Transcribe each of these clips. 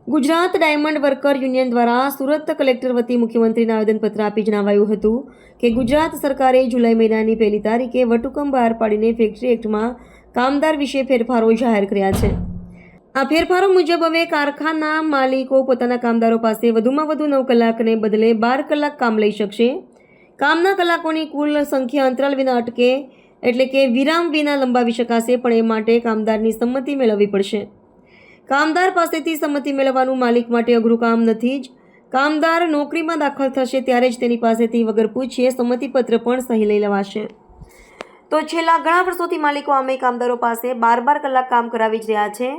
Gujarat diamond worker union દ્વારા Surat collector વતી મુખ્યમંત્રીને આવેદનપત્ર આપી જણાવાયું હતું કે ગુજરાત સરકારે જુલાઈ મહિનાની 1લી તારીખે વટહુકમ બહાર પાડીને ફેક્ટરી એક્ટમાં કામદાર વિશે ફેરફારો જાહેર કર્યા છે। આ ફેરફારો મુજબ હવે કારખાના માલિકો પોતાના કામદારો પાસે વધુમાં વધુ 9 કલાકને બદલે 12 કલાક કામ લઈ શકશે। કામના કલાકોની કુલ સંખ્યા અંતરાલ વિના અટકે એટલે કે વિરામ વિના લંબાવી શકાશે, પણ એ માટે કામદારની સંમતિ મેળવવી પડશે। કામદાર પાસેથી સંમતિ મેળવવાનું માલિક માટે અઘરું કામ નથી જ। કામદાર નોકરીમાં દાખલ થશે ત્યારે જ તેની પાસેથી વગર પૂછીએ સંમતિપત્ર પણ સહી લઈ લેવાશે। તો છેલ્લા ઘણા વર્ષોથી માલિકો આમે કામદારો પાસે 12 કલાક કામ કરાવી જ રહ્યા છે।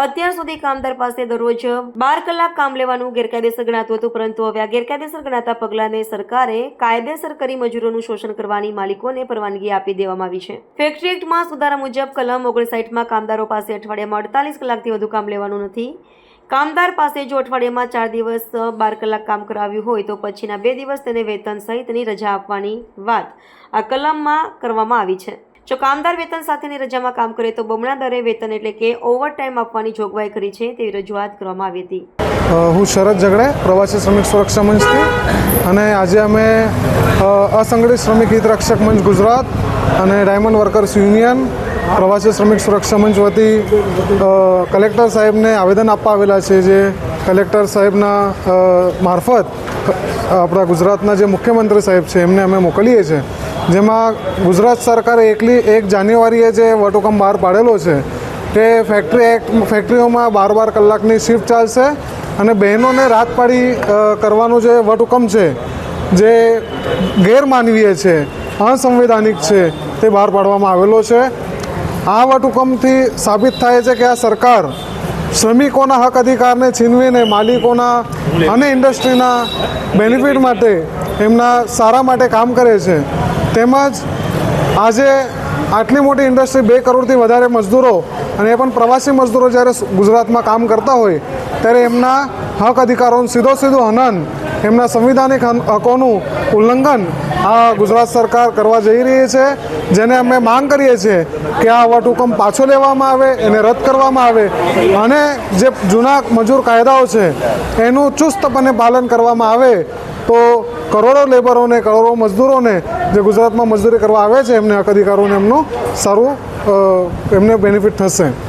અત્યાર સુધી કામદાર પાસે દરરોજ 12 કલાક કામ લેવાનું ગેરકાયદેસર ગણાતું હતું, પરંતુ હવે આ ગેરકાયદેસર ગણાતા પગલાને સરકારે કાયદેસર કરી મજૂરોનું શોષણ કરવાની માલિકોને પરવાનગી આપી દેવામાં આવી છે। ફેક્ટરી એક્ટમાં સુધારા મુજબ કલમ 59માં કામદારો પાસે અઠવાડિયામાં 48 કલાકથી વધુ કામ લેવાનું નથી। કામદાર પાસે જો અઠવાડિયામાં 4 દિવસ 12 કલાક કામ કરાવ્યું હોય તો પછીના 2 દિવસ તેને વેતન સહિતની રજા આપવાની વાત આ કલમમાં કરવામાં આવી છે। જો કામદાર વેતન સાથેની રજામાં કામ કરે તો બમણા દરે વેતન એટલે કે ઓવરટાઈમ આપવાની જોગવાઈ કરી છે તેવી રજૂઆત કરવામાં આવી હતી। હું શરદ ઝઘડે પ્રવાસી શ્રમિક સુરક્ષા મંચથી, અને આજે અમે અસંગઠિત શ્રમિક હિત રક્ષક મંચ ગુજરાત અને ડાયમંડ વર્કર્સ યુનિયન પ્રવાસી શ્રમિક સુરક્ષા મંચ વતી કલેક્ટર સાહેબને આવેદન આપવા આવેલા છે, જે કલેક્ટર સાહેબના મારફત આપણા ગુજરાતના જે મુખ્યમંત્રી સાહેબ છે એમને અમે મોકલીએ છીએ, જેમાં ગુજરાત સરકારે 1 જાન્યુઆરીએ જે વટહુકમ બહાર પાડેલો છે કે ફેક્ટરીઓમાં 12 કલાકની શિફ્ટ ચાલશે અને બહેનોને રાત પાડી કરવાનો જે વટહુકમ છે જે ગેરમાનવીય છે, અસંવૈધાનિક છે, તે બહાર પાડવામાં આવેલો છે। આ વટહુકમથી સાબિત થાય છે કે આ સરકાર શ્રમિકોના હક અધિકારને છીનવીને માલિકોના અને ઇન્ડસ્ટ્રીના બેનિફિટ માટે એમના સારા માટે કામ કરે છે। તેમજ આજે આટલી મોટી ઇન્ડસ્ટ્રી 2 કરોડથી વધારે મજદૂરો અને એ પણ પ્રવાસી મજદૂરો જ્યારે ગુજરાતમાં કામ કરતા હોય ત્યારે એમના હક અધિકારોનું સીધું હનન, એમના સંવિધાનિક હકોનું ઉલ્લંઘન આ ગુજરાત સરકાર કરવા જઈ રહી છે, જેને અમે માંગ કરીએ છીએ કે આ વટહુકમ પાછો લેવામાં આવે, એને રદ કરવામાં આવે અને જે જૂના મજૂર કાયદાઓ છે એનું ચુસ્તપણે પાલન કરવામાં આવે તો કરોડો લેબરોને, કરોડો મજદૂરોને જે ગુજરાતમાં મજદૂરી કરવા આવે છે એમને હક અધિકારોને એમનું સારું એમને બેનિફિટ થશે।